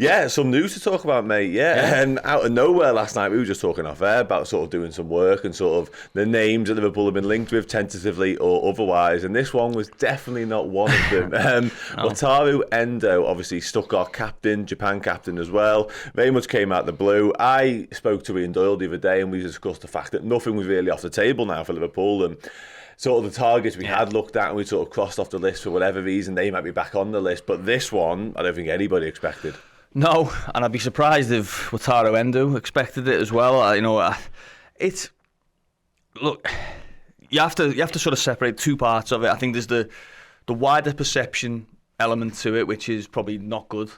Yeah, some news to talk about, mate. Yeah, and out of nowhere last night, we were just talking off air about sort of doing some work and sort of the names that Liverpool have been linked with, tentatively or otherwise, and this one was definitely not one of them. Wataru Endo, obviously Stuttgart captain, Japan captain as well, very much came out the blue. I spoke to Ian Doyle the other day, and we discussed the fact that nothing was really off the table now for Liverpool, and sort of the targets we had looked at and we sort of crossed off the list for whatever reason. They might be back on the list, but this one, I don't think anybody expected. No, and I'd be surprised if Wataru Endo expected it as well. It's look, you have to sort of separate two parts of it. I think there's the wider perception element to it, which is probably not good,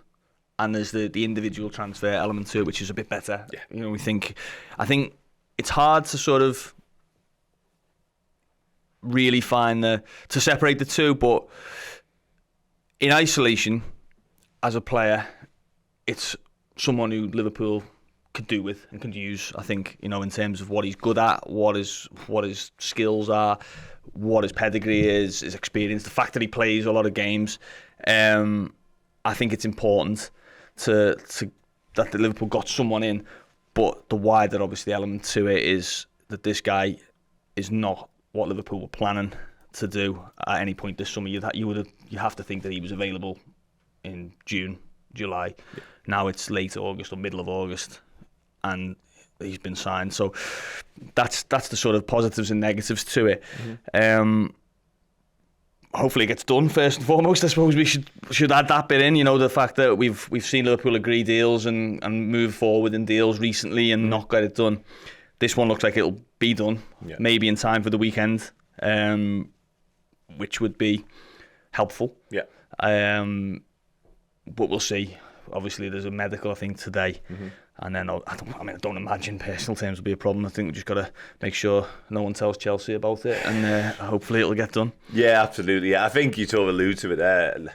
and there's the individual transfer element to it, which is a bit better. Yeah. I think it's hard to sort of really to separate the two, but in isolation, as a player, it's someone who Liverpool could do with and could use, I think, in terms of what he's good at, what his skills are, what his pedigree is, his experience, the fact that he plays a lot of games. I think it's important that the Liverpool got someone in, but the wider, obviously, element to it is that this guy is not what Liverpool were planning to do at any point this summer. You have to think that he was available in June, July. Yeah. Now it's late August or middle of August, and he's been signed. So that's the sort of positives and negatives to it. Mm-hmm. Hopefully it gets done first and foremost. I suppose we should add that bit in. The fact that we've seen Liverpool agree deals and move forward in deals recently and not get it done. This one looks like it'll be done, maybe in time for the weekend, which would be helpful. Yeah. But we'll see. Obviously, there's a medical, I think, today, and then I don't imagine personal terms will be a problem. I think we just got to make sure no one tells Chelsea about it, and hopefully it'll get done. Yeah, absolutely. Yeah, I think you sort of allude to it there.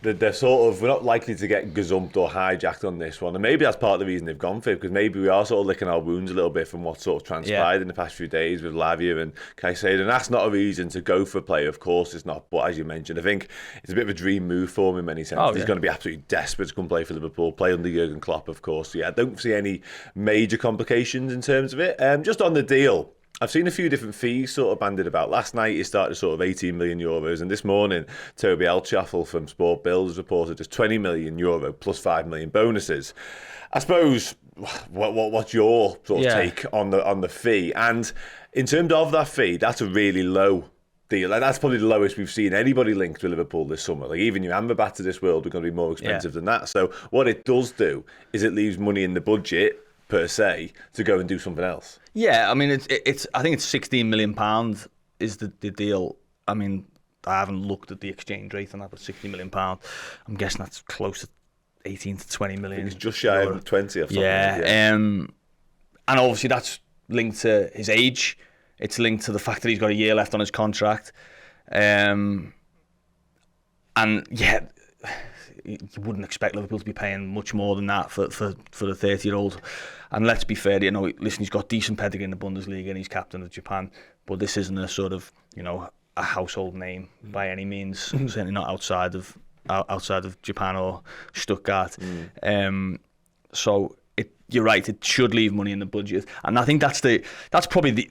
They're sort of, we're not likely to get gazumped or hijacked on this one, and maybe that's part of the reason they've gone for it, because maybe we are sort of licking our wounds a little bit from what sort of transpired in the past few days with Lavia and Caicedo, and that's not a reason to go for a player, of course it's not, but as you mentioned, I think it's a bit of a dream move for him in many senses. He's going to be absolutely desperate to come play for Liverpool, play under Jurgen Klopp, of course. So yeah, I don't see any major complications in terms of it. Just on the deal, I've seen a few different fees sort of bandied about. Last night it started sort of €18 million, and this morning Toby Altshuffle from Sport Bill has reported just €20 million plus €5 million bonuses. I suppose, what's your sort of take on the fee? And in terms of that fee, that's a really low deal. Like, that's probably the lowest we've seen anybody linked with Liverpool this summer. Like, even your Amrabat of this world are going to be more expensive than that. So what it does do is it leaves money in the budget per se to go and do something else. Yeah, I mean, it's. I think it's £16 million is the deal. I mean, I haven't looked at the exchange rate on that, but £60 million. I'm guessing that's close to 18 to 20 million. I think it's just shy of 20 or something. Yeah, and obviously that's linked to his age. It's linked to the fact that he's got a year left on his contract. And yeah, you wouldn't expect Liverpool to be paying much more than that for the 30-year-old. And let's be fair, listen, he's got decent pedigree in the Bundesliga and he's captain of Japan, but this isn't a sort of, a household name by any means. Certainly not outside of Japan or Stuttgart. So you're right, it should leave money in the budget, and I think that's probably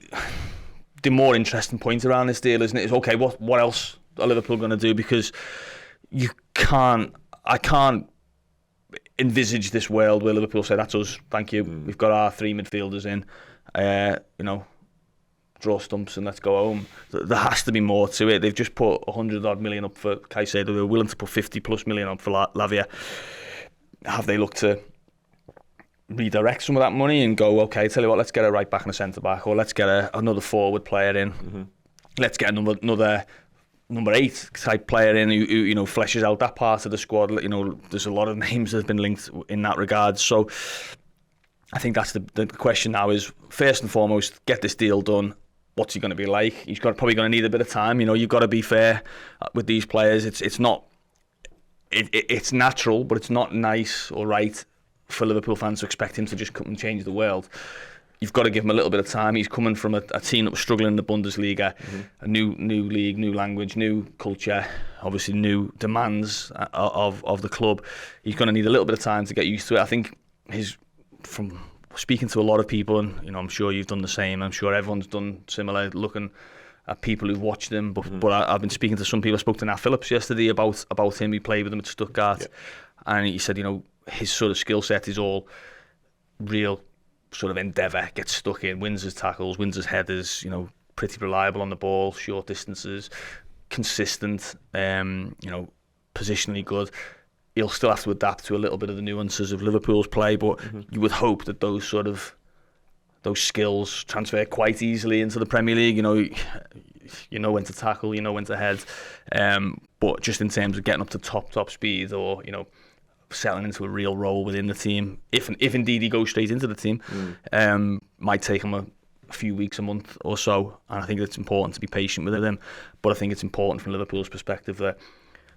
the more interesting point around this deal, isn't it? Is okay, what else are Liverpool going to do? Because I can't envisage this world where Liverpool say, that's us, thank you. We've got our 3 midfielders in, draw stumps and let's go home. There has to be more to it. They've just put 100-odd million up for Caicedo. They're willing to put 50+ million up for Lavia. Have they looked to redirect some of that money and go, okay, tell you what, let's get a right back and a centre back, or let's get another forward player in. Let's get another number 8 type player in who fleshes out that part of the squad. There's a lot of names that have been linked in that regard. So I think that's the question now is, first and foremost, get this deal done. What's he going to be like? He's probably going to need a bit of time. You've got to be fair with these players. It's natural, but it's not nice or right for Liverpool fans to expect him to just come and change the world. you've got to give him a little bit of time. He's coming from a team that was struggling in the Bundesliga, a new league, new language, new culture, obviously new demands of the club. He's going to need a little bit of time to get used to it. I think from speaking to a lot of people, and I'm sure you've done the same. I'm sure everyone's done similar, looking at people who've watched him. But I've been speaking to some people. I spoke to Nat Phillips yesterday about him. He played with him at Stuttgart, and he said, his sort of skill set is all real sort of endeavour, gets stuck in, wins his tackles, wins his headers, pretty reliable on the ball, short distances, consistent, positionally good. He'll still have to adapt to a little bit of the nuances of Liverpool's play, but you would hope that those skills transfer quite easily into the Premier League. You know when to tackle, you know when to head, but just in terms of getting up to top speed, or settling into a real role within the team, if indeed he goes straight into the team, might take him a few weeks, a month or so. And I think it's important to be patient with him, but I think it's important from Liverpool's perspective that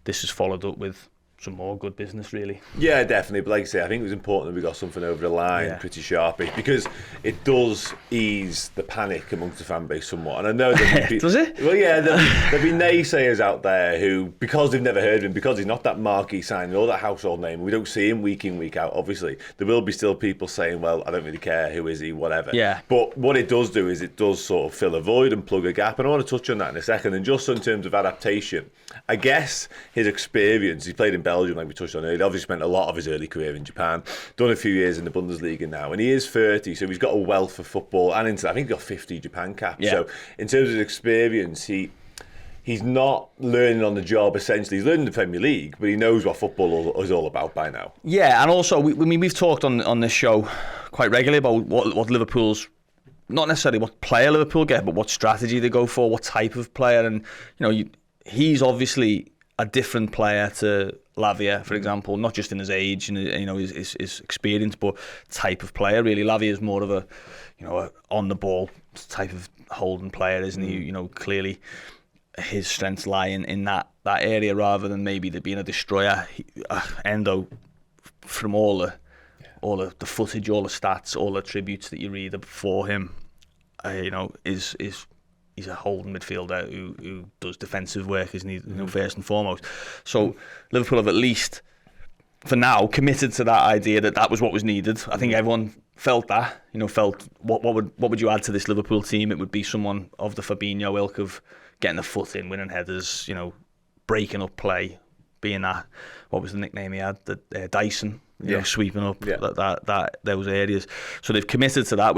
this is followed up with some more good business, really. Yeah, definitely. But like I say, I think it was important that we got something over the line pretty sharply, because it does ease the panic amongst the fan base somewhat. And I know that does it? Well, yeah, there'll be naysayers out there who, because they've never heard of him, because he's not that marquee signing or that household name, we don't see him week in, week out, obviously, there will be still people saying, well, I don't really care, who is he, whatever. Yeah. But what it does do is it does sort of fill a void and plug a gap, and I want to touch on that in a second. And just in terms of adaptation, I guess his experience, he played in Belgium, like we touched on earlier, obviously spent a lot of his early career in Japan, done a few years in the Bundesliga now, and he is 30, so he's got a wealth of football, and I think he's got 50 Japan caps. So in terms of his experience, he's not learning on the job, essentially. He's learning the Premier League, but he knows what football is all about by now. Yeah, and also, we've talked on this show quite regularly about what Liverpool's, not necessarily what player Liverpool get, but what strategy they go for, what type of player. And, he's obviously a different player to Lavia, for example, not just in his age and his experience, but type of player. Really, Lavia is more of a on the ball type of holding player, isn't he? Clearly his strengths lie in that area rather than maybe there being a destroyer. Endo, from all the footage, all the stats, all the attributes that you read for him, he's a holding midfielder who does defensive work, isn't he? First and foremost. So Liverpool have at least, for now, committed to that idea that was what was needed. I think everyone felt that. Felt what would you add to this Liverpool team? It would be someone of the Fabinho ilk of getting the foot in, winning headers, breaking up play, being that, what was the nickname he had? The Dyson, sweeping up that those areas. So they've committed to that,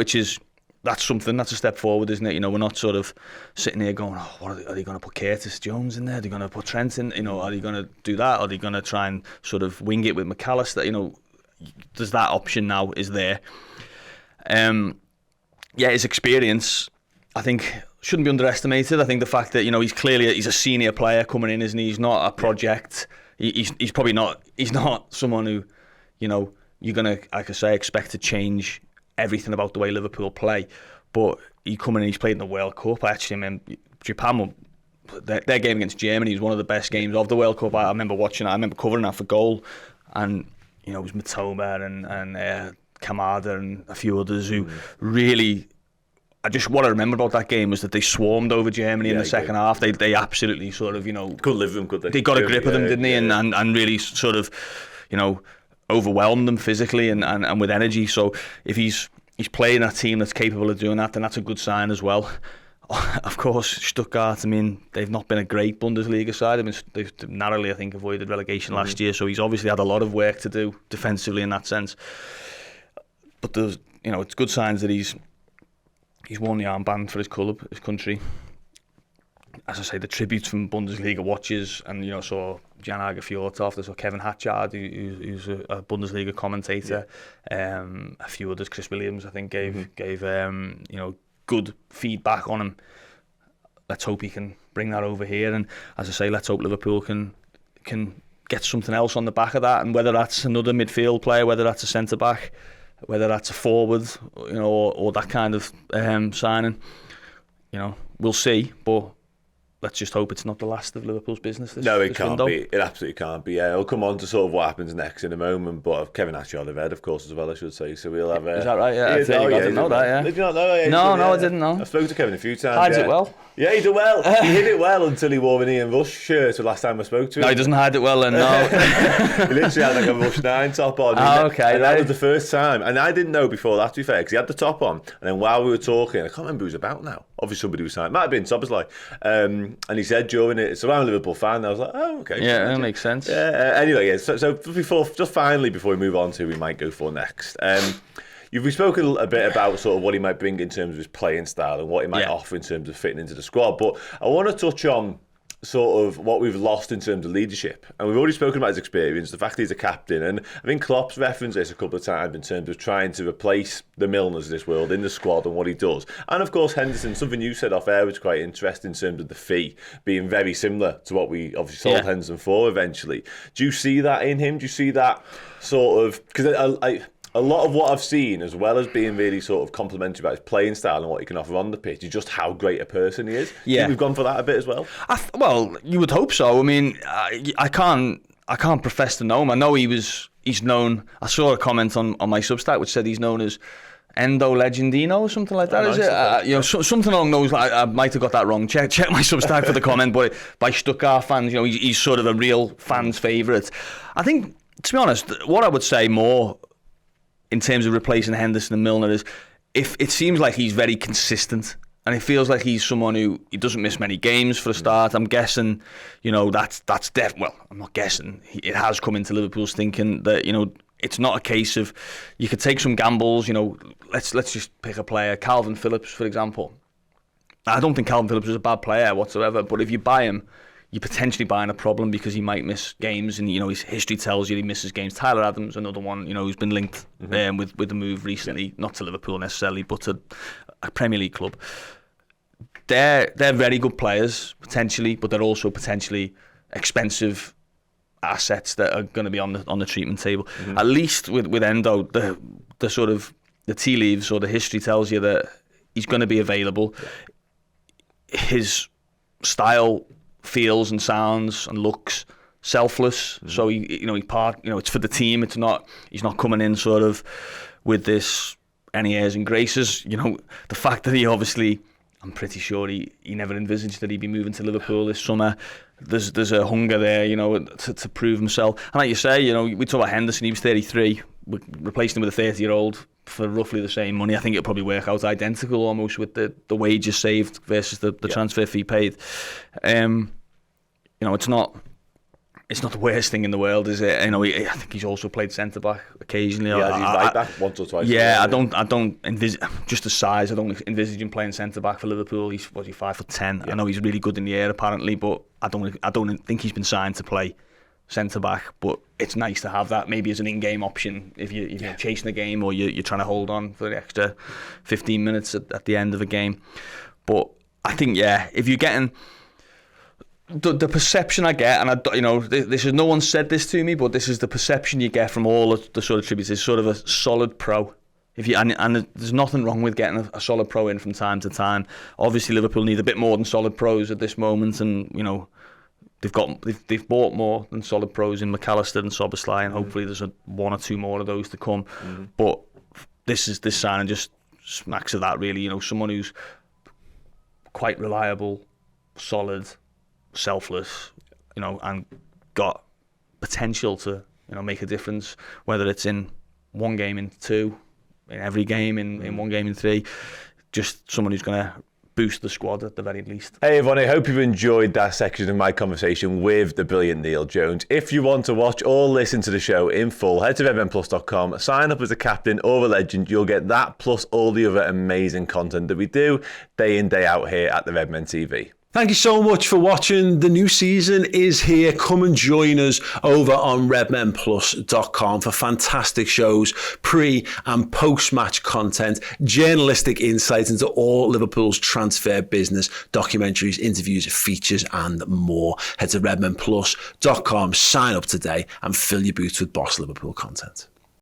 that's a step forward, isn't it? We're not sort of sitting here going, are they going to put Curtis Jones in there? Are they going to put Trent in? Are they going to do that? Are they going to try and sort of wing it with McAllister? There's that option now, is there. His experience, I think, shouldn't be underestimated. I think the fact that, he's a senior player coming in, isn't he? He's not a project. He's probably not, he's not someone who, you're going to, like I say, expect to change everything about the way Liverpool play, but he come in and he's played in the World Cup. Japan, their game against Germany was one of the best games of the World Cup. I remember watching it. I remember covering that for Goal, and it was Matoma and Kamada and a few others who really. What I remember about that game was that they swarmed over Germany in the second half. They absolutely sort of couldn't live with them, could they? They got a grip of them, didn't they? And really sort of overwhelmed them physically and with energy. So if he's playing a team that's capable of doing that, then that's a good sign as well. Of course, Stuttgart, they've not been a great Bundesliga side. They've narrowly, I think, avoided relegation last year, so he's obviously had a lot of work to do defensively in that sense. But there's, it's good signs that he's worn the armband for his club, his country. As I say, the tributes from Bundesliga watchers, and saw Jan Agerfjordhoff, there's Kevin Hatchard, who's a Bundesliga commentator, a few others. Chris Williams, I think, gave good feedback on him. Let's hope he can bring that over here, and as I say, let's hope Liverpool can get something else on the back of that, and whether that's another midfield player, whether that's a centre back, whether that's a forward, or that kind of signing, we'll see. But let's just hope it's not the last of Liverpool's business. No, it can't be. It absolutely can't be. Yeah, it'll come on to sort of what happens next in a moment. But Kevin Hatchie on the red, of course, as well, I should say. So we'll have. Is that right? Yeah, I didn't know that. Yeah. Did you not know? Yeah, no, I didn't know. I've spoken to Kevin a few times. Hides it well. Yeah, he did well. He hid it well until he wore an Ian Rush shirt the last time I spoke to him. No, he doesn't hide it well then, no. He literally had like a Rush 9 top on. Okay. And that was the first time. And I didn't know before that, to be fair, because he had the top on. And then while we were talking, I can't remember who was about now. Obviously somebody was signed. Might have been Soboslai. And he said during it, so I'm a Liverpool fan. And I was like, oh, okay. Yeah, that makes sense. Anyway, yeah. So finally, before we move on to who we might go for next. We've spoken a bit about sort of what he might bring in terms of his playing style and what he might offer in terms of fitting into the squad. But I want to touch on sort of what we've lost in terms of leadership. And we've already spoken about his experience, the fact that he's a captain. And I think Klopp's referenced this a couple of times in terms of trying to replace the Milners of this world in the squad and what he does. And of course, Henderson, something you said off air was quite interesting in terms of the fee being very similar to what we obviously sold Henderson for eventually. Do you see that in him? Do you see that sort of... Because a lot of what I've seen, as well as being really sort of complimentary about his playing style and what he can offer on the pitch, is just how great a person he is. Yeah. Think we've gone for that a bit as well? Well, you would hope so. I mean, I can't profess to know him. I know he's known. I saw a comment on my Substack which said he's known as Endo Legendino or something like that. Is it? Something along those lines. I might have got that wrong. Check my Substack for the comment. But by Stuttgart fans, he's sort of a real fans' favourite. I think, to be honest, what I would say more in terms of replacing Henderson and Milner is, if it seems like he's very consistent, and it feels like he's someone who he doesn't miss many games for a start. I'm guessing, that's well, I'm not guessing. It has come into Liverpool's thinking that it's not a case of you could take some gambles. Let's just pick a player, Calvin Phillips, for example. I don't think Calvin Phillips is a bad player whatsoever, but if you buy him, you're potentially buying a problem because he might miss games, and his history tells you he misses games. Tyler Adams, another one, who's been linked with the move recently, not to Liverpool necessarily, but to a Premier League club. They're very good players potentially, but they're also potentially expensive assets that are going to be on the treatment table. At least with Endo, the sort of the tea leaves or the history tells you that he's going to be available. His style feels and sounds and looks selfless, so it's for the team. It's not, he's not coming in sort of with this any airs and graces. The fact that he obviously, I'm pretty sure he never envisaged that he'd be moving to Liverpool this summer. There's a hunger there, to prove himself. And like you say, we talk about Henderson. He was 33. We're replacing him with a 30-year-old for roughly the same money. I think it'll probably work out identical almost with the wages saved versus the transfer fee paid. It's not the worst thing in the world, is it? I think he's also played centre back occasionally. Yeah, he's right back once or twice. Yeah, I don't envisage, just the size. I don't envisage him playing centre back for Liverpool. He's 5'10". Yeah. I know he's really good in the air apparently, but I don't think he's been signed to play centre back. But it's nice to have that maybe as an in-game option if you're chasing a game or you're trying to hold on for the extra 15 minutes at the end of a game. But I think if you're getting the perception I get, and this is, no one said this to me, but this is the perception you get from all the sort of tributes, is sort of a solid pro. And there's nothing wrong with getting a solid pro in from time to time. Obviously, Liverpool need a bit more than solid pros at this moment, and they've bought more than solid pros in McAllister and Soboslai, and hopefully there's one or two more of those to come. But this signing just smacks of that, really. Someone who's quite reliable, solid, selfless, and got potential to make a difference, whether it's in one game, in two, in every game, in one game, in three. Just someone who's going to boost the squad at the very least. Hey everyone, I hope you've enjoyed that section of my conversation with the brilliant Neil Jones. If you want to watch or listen to the show in full, head to redmenplus.com, sign up as a captain or a legend. You'll get that plus all the other amazing content that we do day in, day out here at the Redmen TV. Thank you so much for watching. The new season is here. Come and join us over on redmenplus.com for fantastic shows, pre and post-match content, journalistic insights into all Liverpool's transfer business, documentaries, interviews, features and more. Head to redmenplus.com, sign up today and fill your boots with Boss Liverpool content.